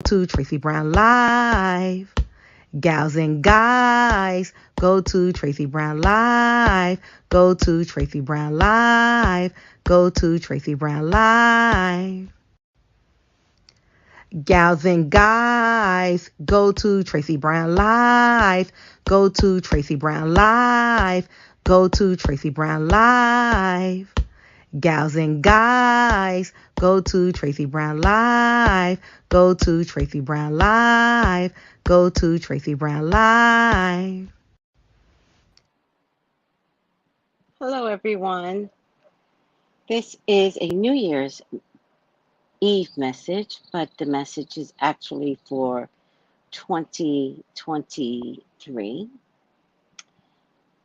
to Tracey Brown Live. Gals and guys, go to Tracey Brown Live. Go to Tracey Brown Live. Go to Tracey Brown Live. Gals and guys, go to Tracey Brown Live. Go to Tracey Brown Live. Go to Tracey Brown Live. Gals and guys, go to Tracey Brown Live. Go to Tracey Brown Live. Go to Tracey Brown Live. Hello, everyone. This is a New Year's Eve message, but the message is actually for 2023.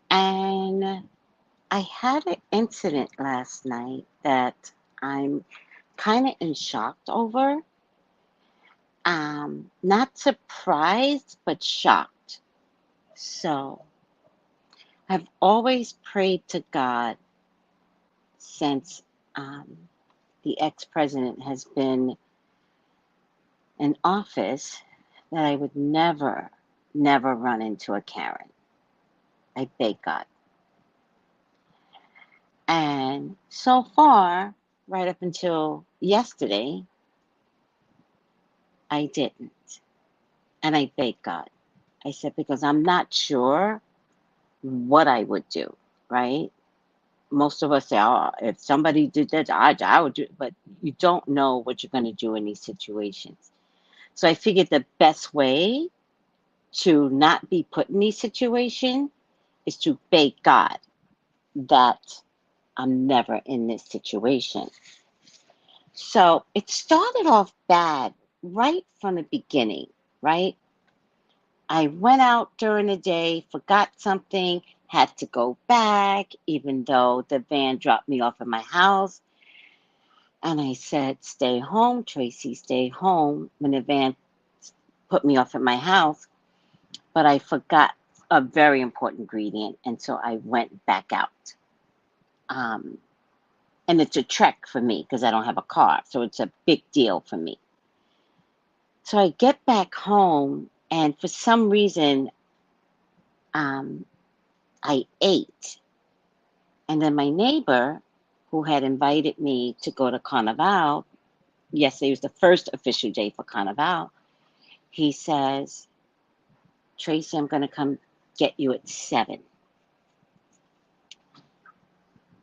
And I had an incident last night that I'm kind of in shock over. Not surprised, but shocked. So I've always prayed to God since the ex-president has been in office that I would never run into a Karen. I beg God. And so far, right up until yesterday, I didn't. And I beg God. I said, because I'm not sure what I would do, right? Most of us say, oh, if somebody did that, I would do it. But you don't know what you're going to do in these situations. So I figured the best way to not be put in these situations is to beg God that I'm never in this situation. So it started off bad right from the beginning, right? I went out during the day, forgot something, had to go back, even though the van dropped me off at my house. And I said, stay home, Tracy, stay home, when the van put me off at my house. But I forgot a very important ingredient, and so I went back out. And it's a trek for me because I don't have a car, so it's a big deal for me. So I get back home, and for some reason, I ate. And then my neighbor, who had invited me to go to Carnival, yesterday was the first official day for Carnival, he says, Tracy, I'm going to come get you at 7.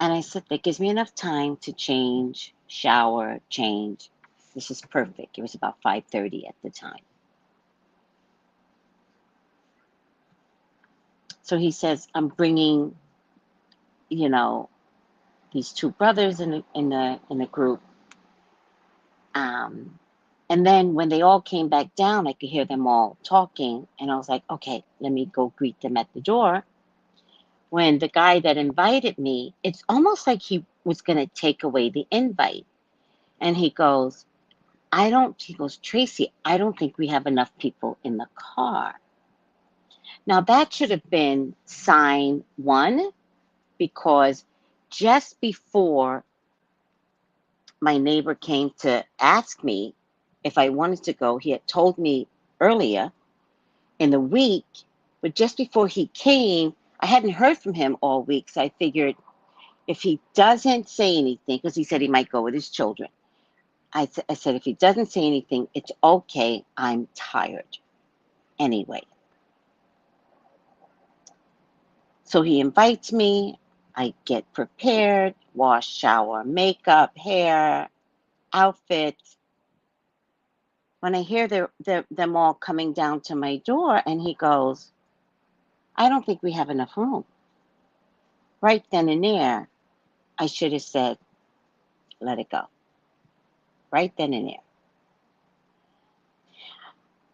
And I said, that gives me enough time to change, shower, change. This is perfect. It was about 5:30 at the time. So he says, I'm bringing, these 2 brothers in the group. And then when they all came back down, I could hear them all talking. And I was like, okay, let me go greet them at the door. When the guy that invited me, it's almost like he was going to take away the invite. And he goes, Tracy, I don't think we have enough people in the car. Now that should have been sign 1, because just before my neighbor came to ask me if I wanted to go, he had told me earlier in the week, but just before he came, I hadn't heard from him all week. So I figured if he doesn't say anything, because he said he might go with his children. I said, if he doesn't say anything, it's okay. I'm tired anyway. So he invites me. I get prepared, wash, shower, makeup, hair, outfits. When I hear them all coming down to my door, and he goes, I don't think we have enough room. Right then and there, I should have said, let it go. Right then and there.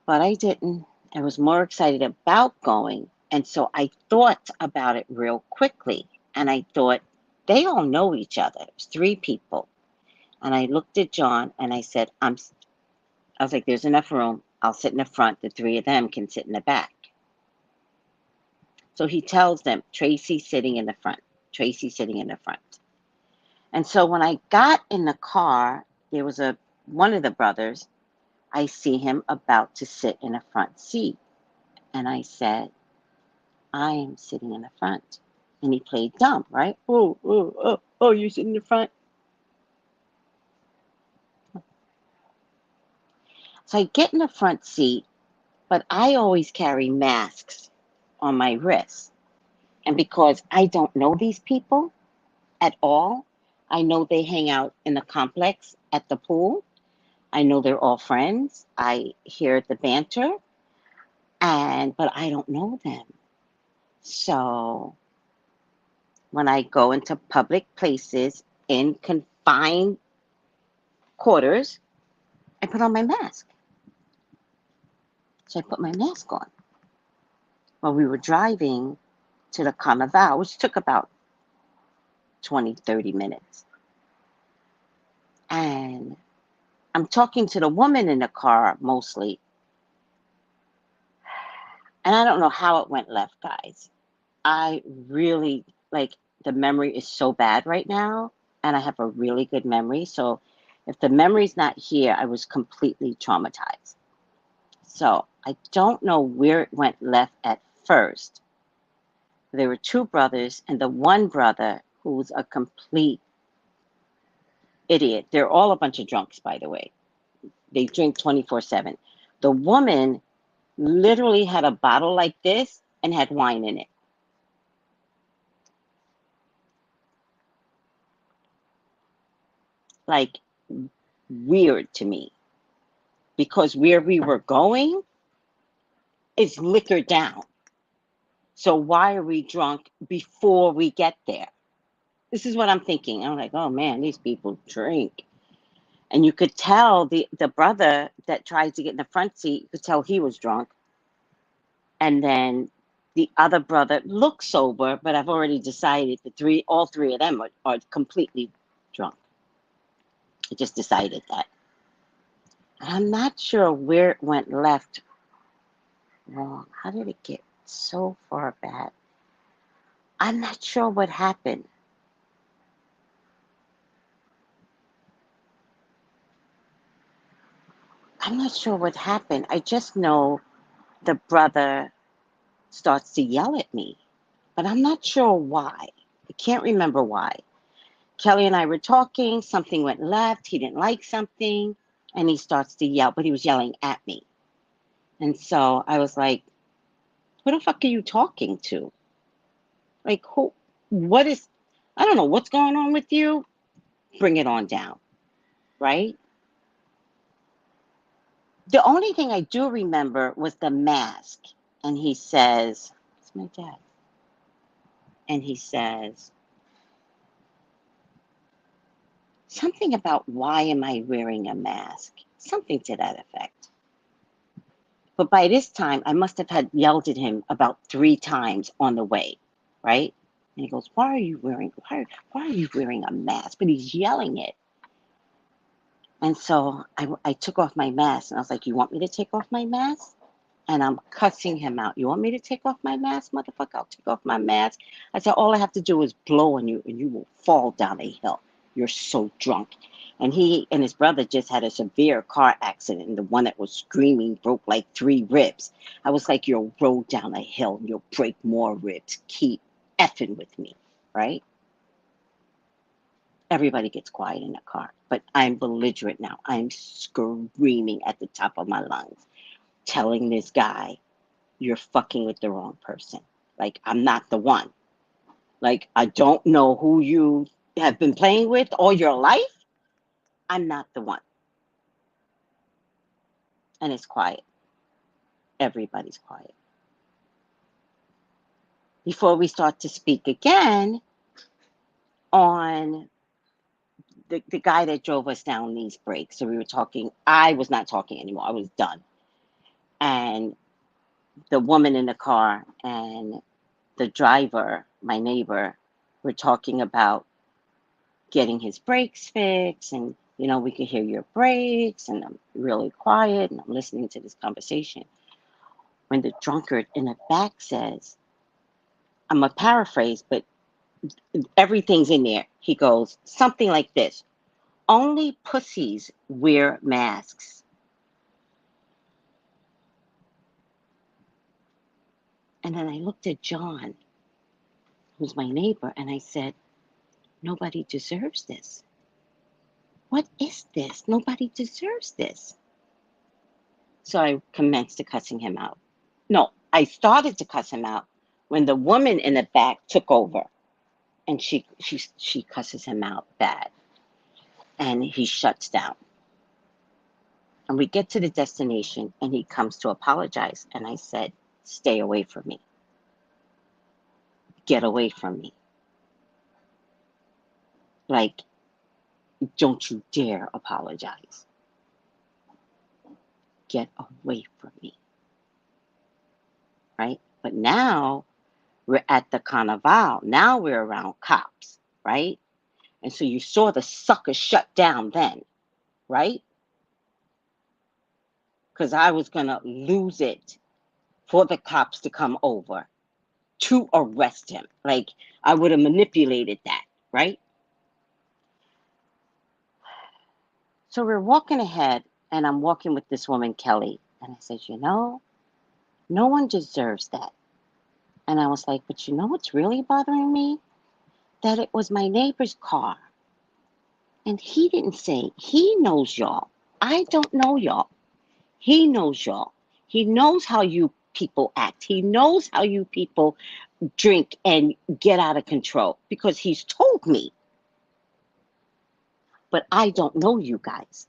But I didn't. I was more excited about going. And so I thought about it real quickly. And I thought, they all know each other. It was 3 people. And I looked at John and I said, I was like, there's enough room. I'll sit in the front. The 3 of them can sit in the back. So he tells them, Tracy's sitting in the front. Tracy's sitting in the front. And so when I got in the car, there was one of the brothers I see him about to sit in a front seat. And I said, I am sitting in the front. And he played dumb, right? Oh, you sit in the front? So I get in the front seat, but I always carry masks on my wrist. And because I don't know these people at all, I know they hang out in the complex at the pool. I know they're all friends. I hear the banter, but I don't know them. So when I go into public places in confined quarters, I put on my mask. So I put my mask on. Well, we were driving to the Carnival, which took about 20, 30 minutes. And I'm talking to the woman in the car mostly. And I don't know how it went left, guys. I really, the memory is so bad right now. And I have a really good memory. So if the memory's not here, I was completely traumatized. So I don't know where it went left at first. There were two brothers, and the one brother who was a complete idiot. They're all a bunch of drunks, by the way. They drink 24/7. The woman literally had a bottle like this and had wine in it. Like, weird to me. Because where we were going is liquor down. So why are we drunk before we get there? This is what I'm thinking. I'm like, oh man, these people drink. And you could tell the brother that tried to get in the front seat, you could tell he was drunk. And then the other brother looked sober, but I've already decided all three of them are completely drunk. I just decided that. I'm not sure where it went left wrong. How did it get so far bad? I'm not sure what happened. I'm not sure what happened. I just know the brother starts to yell at me, but I'm not sure why. I can't remember why. Kelly and I were talking, something went left, he didn't like something, and he starts to yell, but he was yelling at me. And so I was like, who the fuck are you talking to? Like, I don't know what's going on with you. Bring it on down, right? The only thing I do remember was the mask. And he says, it's my dad. And he says, something about why am I wearing a mask? Something to that effect. But by this time, I must have had yelled at him about 3 times on the way, right? And he goes, why are you wearing a mask? But he's yelling it. And so I took off my mask and I was like, you want me to take off my mask? And I'm cussing him out. You want me to take off my mask, motherfucker? I'll take off my mask. I said, all I have to do is blow on you and you will fall down a hill. You're so drunk. And he and his brother just had a severe car accident. And the one that was screaming broke like 3 ribs. I was like, you'll roll down a hill and you'll break more ribs. Keep effing with me, right? Everybody gets quiet in the car. But I'm belligerent now. I'm screaming at the top of my lungs, telling this guy, you're fucking with the wrong person. Like, I'm not the one. Like, I don't know who you have been playing with all your life. I'm not the one. And it's quiet. Everybody's quiet. Before we start to speak again on the guy that drove us down these breaks. So we were talking. I was not talking anymore. I was done. And the woman in the car and the driver, my neighbor, were talking about getting his brakes fixed, and we could hear your brakes, and I'm really quiet and I'm listening to this conversation when the drunkard in the back says, I'm a paraphrase, but everything's in there. He goes something like this: only pussies wear masks. And then I looked at John, who's my neighbor, and I said, nobody deserves this. What is this? Nobody deserves this. So I commenced to cussing him out. No, I started to cuss him out when the woman in the back took over, and she cusses him out bad, and he shuts down. And we get to the destination, and he comes to apologize, and I said, stay away from me. Get away from me. Like, don't you dare apologize. Get away from me. Right? But now we're at the carnival. Now we're around cops, right? And so you saw the sucker shut down then, right? Because I was going to lose it for the cops to come over to arrest him. Like, I would have manipulated that, right? So we're walking ahead, and I'm walking with this woman, Kelly. And I said, you know, no one deserves that. And I was like, but you know what's really bothering me? That it was my neighbor's car. And he didn't say, he knows y'all. I don't know y'all. He knows y'all. He knows how you people act. He knows how you people drink and get out of control because he's told me. But I don't know you guys.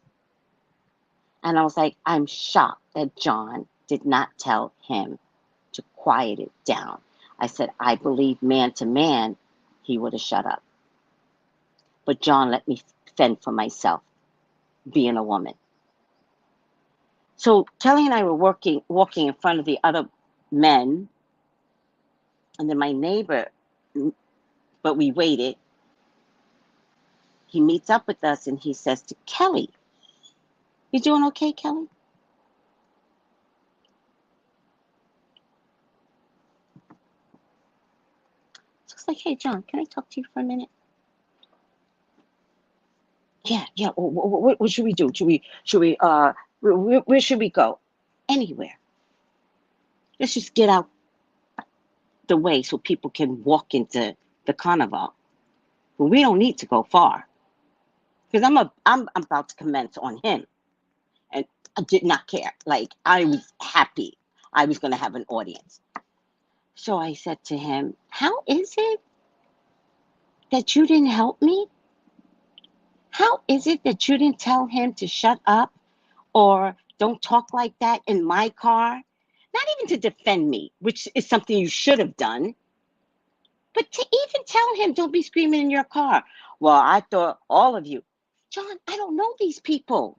And I was like, I'm shocked that John did not tell him to quiet it down. I said, I believe man to man, he would have shut up. But John let me fend for myself, being a woman. So Kelly and I were walking in front of the other men, and then my neighbor, but we waited. He meets up with us and he says to Kelly, you doing okay, Kelly? So it's like, hey, John, can I talk to you for a minute? Yeah. What should we do? Where should we go? Anywhere. Let's just get out the way so people can walk into the carnival. But we don't need to go far. Because I'm about to commence on him. And I did not care. Like, I was happy I was going to have an audience. So I said to him, how is it that you didn't help me? How is it that you didn't tell him to shut up or don't talk like that in my car? Not even to defend me, which is something you should have done, but to even tell him, don't be screaming in your car. Well, I thought all of you. John, I don't know these people.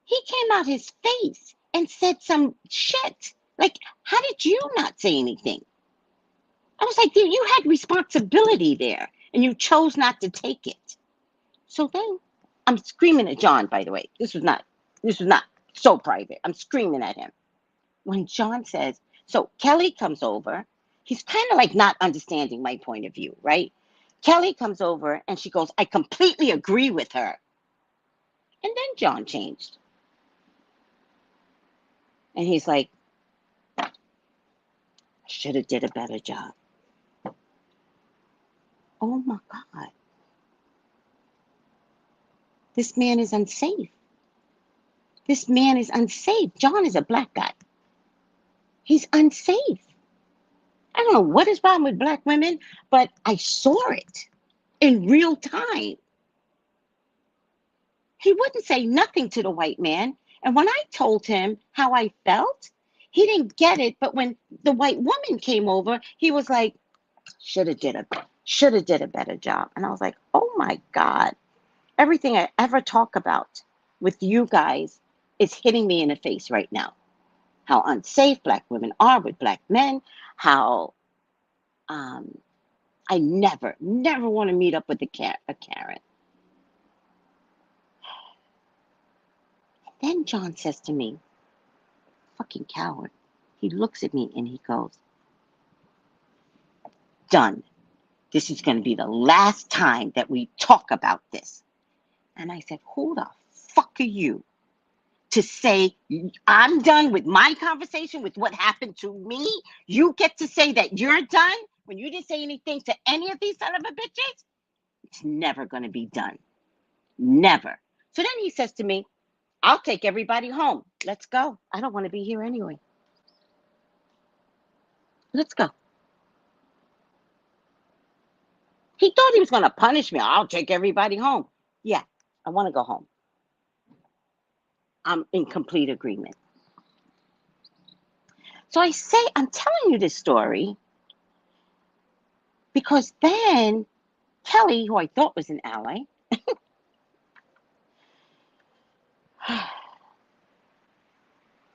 He came out his face and said some shit. Like, how did you not say anything? I was like, dude, you had responsibility there and you chose not to take it. So then I'm screaming at John, by the way. This was not so private. I'm screaming at him. When John says, so Kelly comes over, he's kind of like not understanding my point of view, right? Kelly comes over and she goes, I completely agree with her. And then John changed. And he's like, I should have did a better job. Oh my God. This man is unsafe. This man is unsafe. John is a black guy. He's unsafe. I don't know what is wrong with black women, but I saw it in real time. He wouldn't say nothing to the white man. And when I told him how I felt, he didn't get it. But when the white woman came over, he was like, should have did a better job. And I was like, oh my God, everything I ever talk about with you guys is hitting me in the face right now. How unsafe black women are with black men, how I never want to meet up with a Karen. Then John says to me, fucking coward. He looks at me and he goes, done. This is going to be the last time that we talk about this. And I said, who the fuck are you to say, I'm done with my conversation with what happened to me. You get to say that you're done when you didn't say anything to any of these son of a bitches. It's never going to be done. Never. So then he says to me, I'll take everybody home. Let's go. I don't want to be here anyway. Let's go. He thought he was going to punish me. I'll take everybody home. Yeah, I want to go home. I'm in complete agreement. So I say, I'm telling you this story because then Kelly, who I thought was an ally,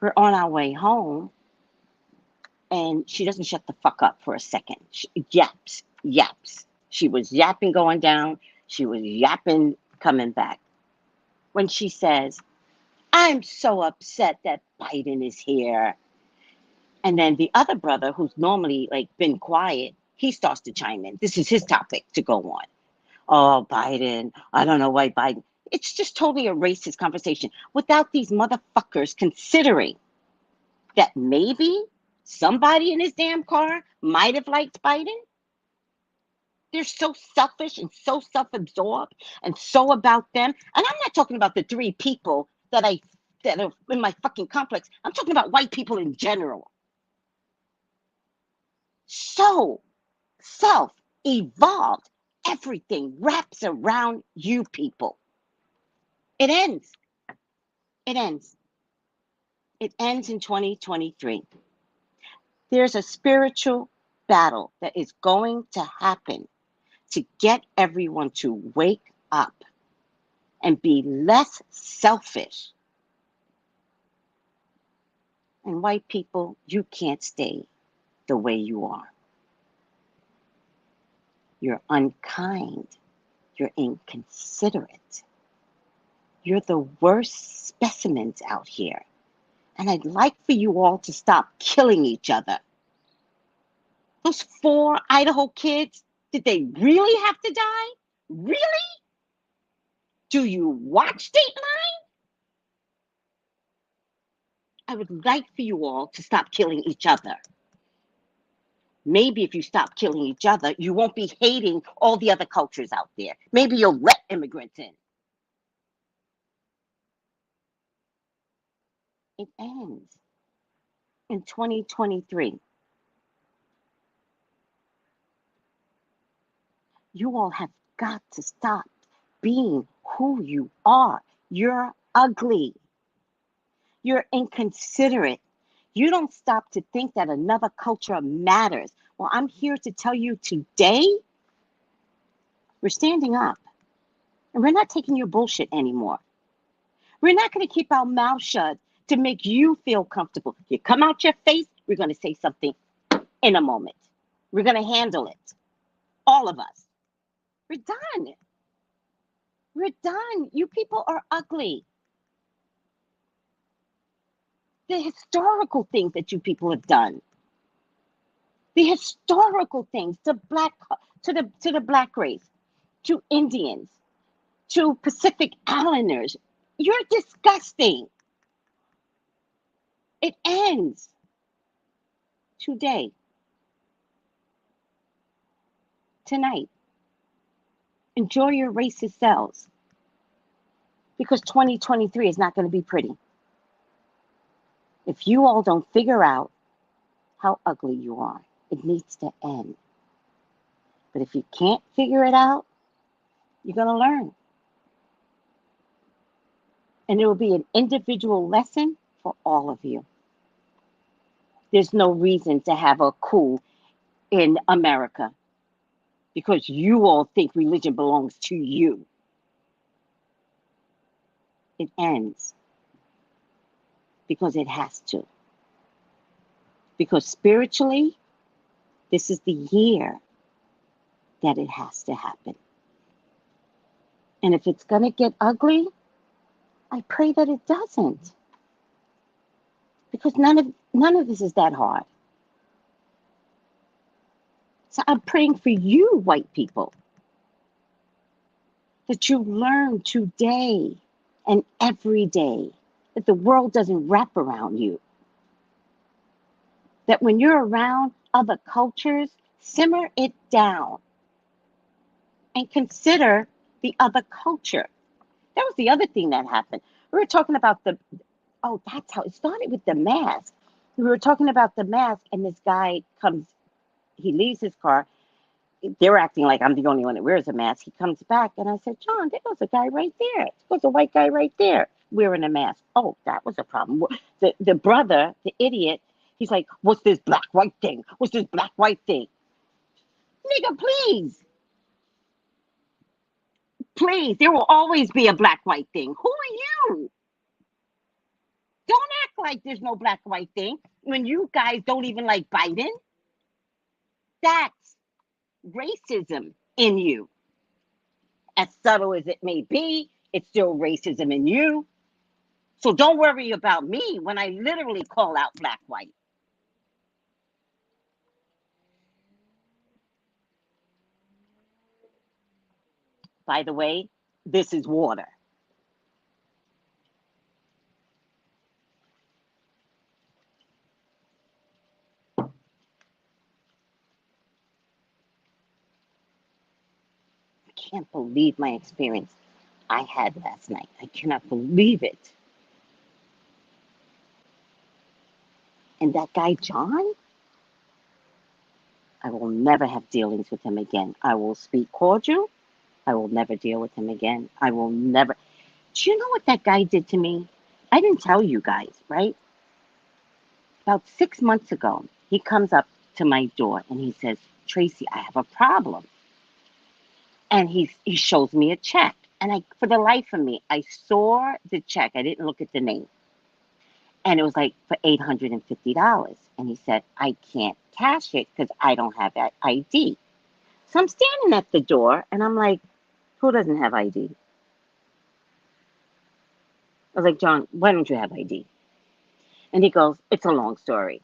we're on our way home, and she doesn't shut the fuck up for a second. She yaps. She was yapping going down. She was yapping coming back. When she says, I'm so upset that Biden is here. And then the other brother, who's normally like been quiet, he starts to chime in. This is his topic to go on. Oh, Biden, I don't know why Biden. It's just totally a racist conversation without these motherfuckers considering that maybe somebody in his damn car might have liked Biden. They're so selfish and so self-absorbed and so about them. And I'm not talking about the 3 people that are in my fucking complex. I'm talking about white people in general. So self-evolved. Everything wraps around you people. It ends. It ends. It ends in 2023. There's a spiritual battle that is going to happen to get everyone to wake up and be less selfish. And white people, you can't stay the way you are. You're unkind. You're inconsiderate. You're the worst specimens out here. And I'd like for you all to stop killing each other. Those 4 Idaho kids, did they really have to die? Really? Do you watch Dateline? I would like for you all to stop killing each other. Maybe if you stop killing each other, you won't be hating all the other cultures out there. Maybe you'll let immigrants in. It ends in 2023. You all have got to stop being who you are. You're ugly. You're inconsiderate. You don't stop to think that another culture matters. Well, I'm here to tell you today, we're standing up. And we're not taking your bullshit anymore. We're not going to keep our mouth shut to make you feel comfortable. You come out your face, we're going to say something in a moment. We're going to handle it. All of us. We're done. We're done. You people are ugly. The historical things that you people have done. The historical things to the black race, to Indians, to Pacific Islanders. You're disgusting. It ends today. Tonight. Enjoy your racist selves. Because 2023 is not going to be pretty. If you all don't figure out how ugly you are, it needs to end. But if you can't figure it out, you're going to learn. And it will be an individual lesson for all of you. There's no reason to have a coup in America because you all think religion belongs to you. It ends because it has to. Because spiritually, this is the year that it has to happen. And if it's going to get ugly, I pray that it doesn't. Because none of this is that hard. So I'm praying for you, white people, that you learn today and every day that the world doesn't wrap around you. That when you're around other cultures, simmer it down and consider the other culture. That was the other thing that happened. We were talking about that's how it started with the mask. We were talking about the mask, and this guy comes, he leaves his car. They're acting like I'm the only one that wears a mask. He comes back, and I said, John, there goes a guy right there. There goes a white guy right there wearing a mask. Oh, that was a problem. The brother, the idiot, he's like, what's this black white thing? What's this black white thing? Nigga, please. Please, there will always be a black white thing. Who are you? Don't act like there's no black white thing when you guys don't even like Biden. That's racism in you. As subtle as it may be, it's still racism in you. So don't worry about me when I literally call out black white. By the way, this is water. I can't believe my experience I had last night. I cannot believe it. And that guy, John, I will never have dealings with him again. I will speak cordial. I will never deal with him again. I will never. Do you know what that guy did to me? I didn't tell you guys, right? About 6 months ago, he comes up to my door and he says, Tracy, I have a problem. And he shows me a check. And for the life of me, I saw the check. I didn't look at the name. And it was like for $850. And he said, I can't cash it because I don't have that ID. So I'm standing at the door and I'm like, who doesn't have ID? I was like, John, why don't you have ID? And he goes, it's a long story.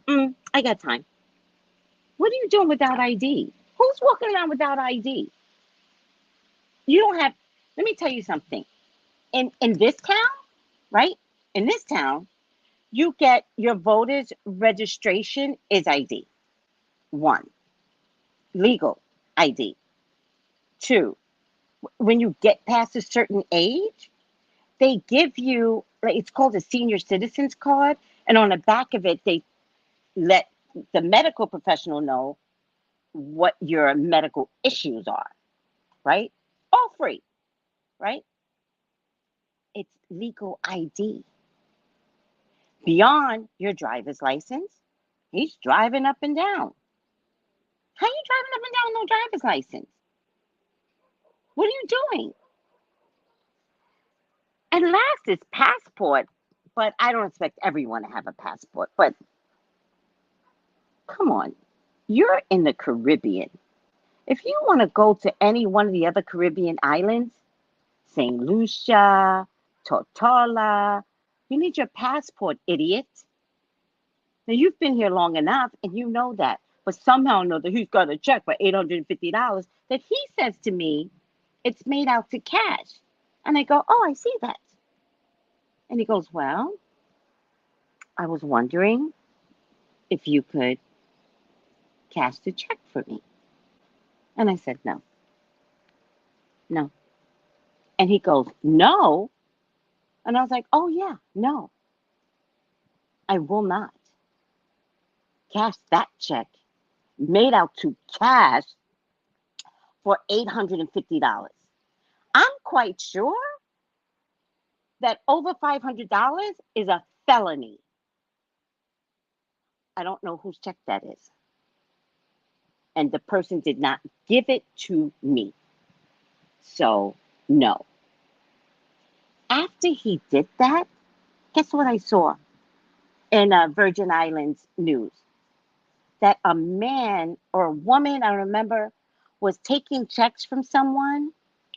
I got time. What are you doing without ID? Who's walking around without ID? You don't have, let me tell you something. In this town, right? In this town, you get your voter's registration is ID. 1, legal ID. 2, when you get past a certain age, they give you, like, it's called a senior citizens card. And on the back of it, they let the medical professional know what your medical issues are, right? All free, right? It's legal ID. Beyond your driver's license, he's driving up and down. How are you driving up and down no driver's license? What are you doing? And last is passport, but I don't expect everyone to have a passport. But come on, you're in the Caribbean. If you want to go to any one of the other Caribbean islands, St. Lucia, Tortola, you need your passport, idiot. Now, you've been here long enough and you know that. But somehow or another, he's got a check for $850 that he says to me, it's made out to cash. And I go, oh, I see that. And he goes, well, I was wondering if you could cash the check for me. And I said, no. No. And he goes, no. And I was like, oh, yeah, no. I will not cash that check made out to cash for $850. I'm quite sure that over $500 is a felony. I don't know whose check that is. And the person did not give it to me. So, no. After he did that, guess what I saw in Virgin Islands news? That a man or a woman, I remember, was taking checks from someone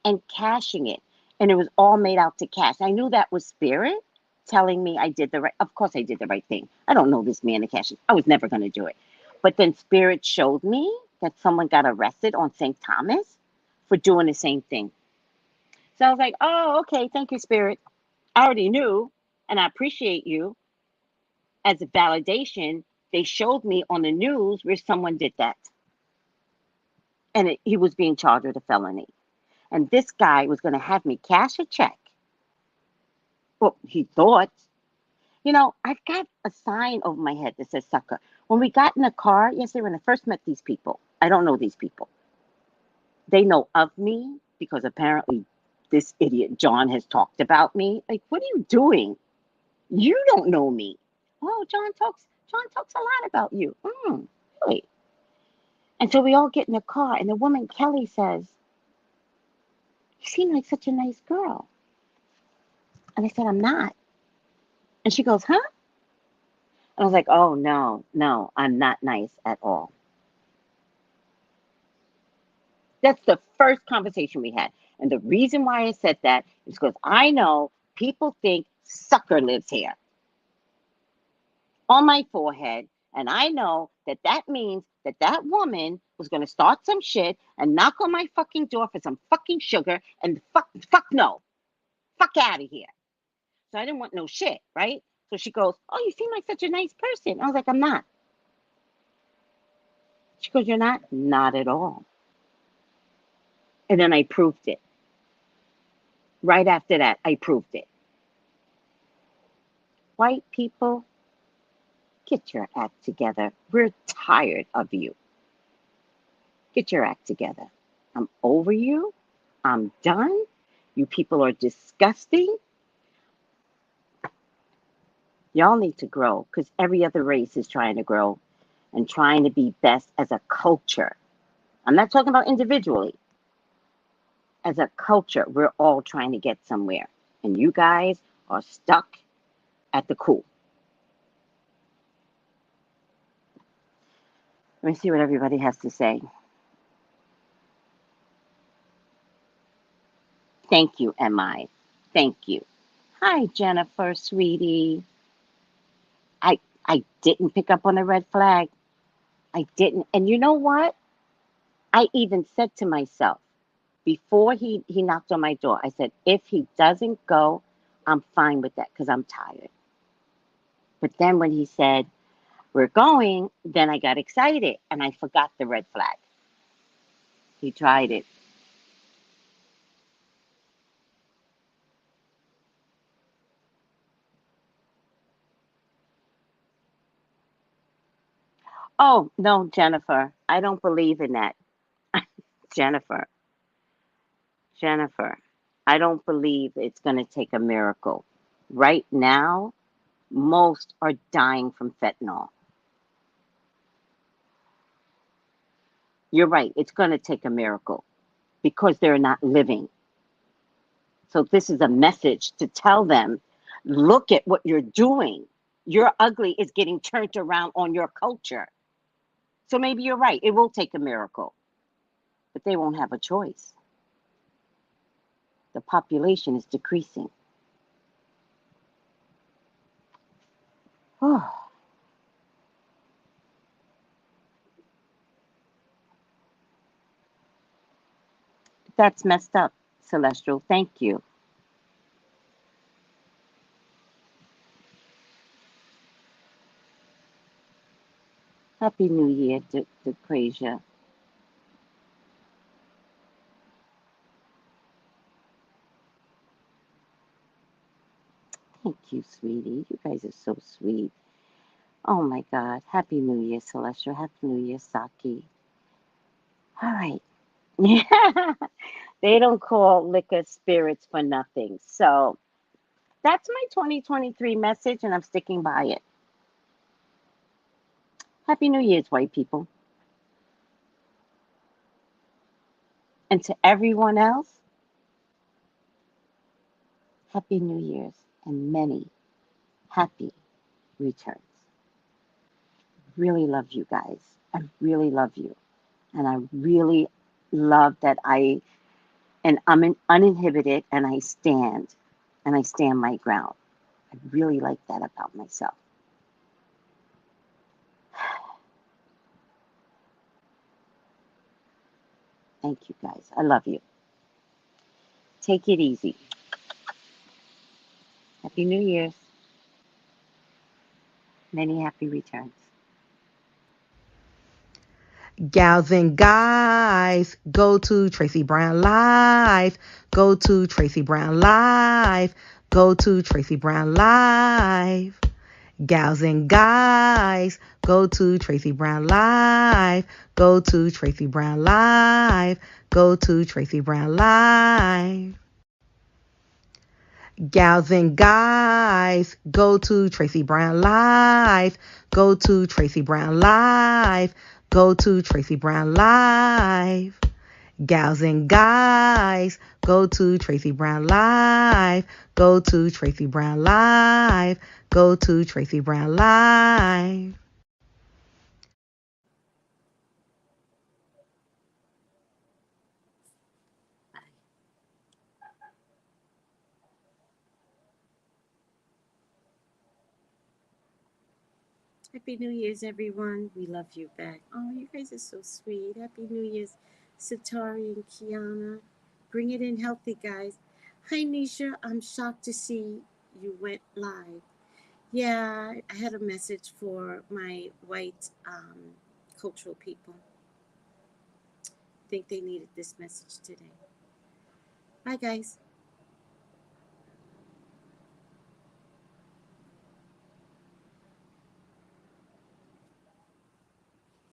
and cashing it. And it was all made out to cash. I knew that was spirit telling me I did the right. Of course, I did the right thing. I don't know this man to cash it. I was never going to do it. But then spirit showed me that someone got arrested on St. Thomas for doing the same thing. So I was like, oh, okay, thank you, spirit. I already knew. And I appreciate you. As a validation, they showed me on the news where someone did that. And he was being charged with a felony. And this guy was going to have me cash a check. Well, he thought. You know, I've got a sign over my head that says sucker. When we got in the car yesterday, when I first met these people, I don't know these people. They know of me because apparently this idiot John has talked about me. Like, what are you doing? You don't know me. Oh, John talks a lot about you. Really? And so we all get in the car, and the woman Kelly says, "You seem like such a nice girl." And I said, "I'm not." And she goes, "Huh?" And I was like, "Oh, no, I'm not nice at all." That's the first conversation we had. And the reason why I said that is because I know people think sucker lives here on my forehead. And I know that that means that that woman was going to start some shit and knock on my fucking door for some fucking sugar and fuck no. Fuck out of here. So I didn't want no shit, right? So she goes, "Oh, you seem like such a nice person." I was like, "I'm not." She goes, "You're not?" "Not at all." And then I proved it. Right after that, I proved it. White people, get your act together. We're tired of you. Get your act together. I'm over you. I'm done. You people are disgusting. Y'all need to grow because every other race is trying to grow and trying to be best as a culture. I'm not talking about individually. As a culture, we're all trying to get somewhere. And you guys are stuck at the cool. Let me see what everybody has to say. Thank you, MI. Thank you. Hi, Jennifer, sweetie. I didn't pick up on the red flag. I didn't. And you know what? I even said to myself before he knocked on my door, I said, if he doesn't go, I'm fine with that because I'm tired. But then when he said, we're going, then I got excited and I forgot the red flag. He tried it. Oh, no, Jennifer, I don't believe in that. Jennifer, Jennifer, I don't believe it's going to take a miracle. Right now, most are dying from fentanyl. You're right. It's going to take a miracle because they're not living. So this is a message to tell them, look at what you're doing. Your ugly is getting turned around on your culture. So maybe you're right. It will take a miracle, but they won't have a choice. The population is decreasing. Oh, that's messed up, Celestial. Thank you. Happy New Year, Decrasia. Thank you, sweetie. You guys are so sweet. Oh my God. Happy New Year, Celestial. Happy New Year, Saki. All right. Yeah. They don't call liquor spirits for nothing. So that's my 2023 message, and I'm sticking by it. Happy New Year's, white people. And to everyone else, Happy New Year's and many happy returns. Really love you guys. I really love you. And I really love that I'm uninhibited and I stand my ground. I really like that about myself. Thank you guys. I love you. Take it easy. Happy New Year's. Many happy returns. Gals and guys, go to Tracey Brown Live. Go to Tracey Brown Live. Go to Tracey Brown Live. Gals and guys, go to Tracey Brown Live. Go to Tracey Brown Live. Go to Tracey Brown Live. Gals and guys, go to Tracey Brown Live. Go to Tracey Brown Live. Go to Tracey Brown Live. Gals and guys, go to Tracey Brown Live. Go to Tracey Brown Live. Go to Tracey Brown Live. Happy New Year's, everyone. We love you back. Oh, you guys are so sweet. Happy New Year's, Satari and Kiana. Bring it in healthy, guys. Hi, Nisha. I'm shocked to see you went live. Yeah, I had a message for my white cultural people. I think they needed this message today. Bye, guys.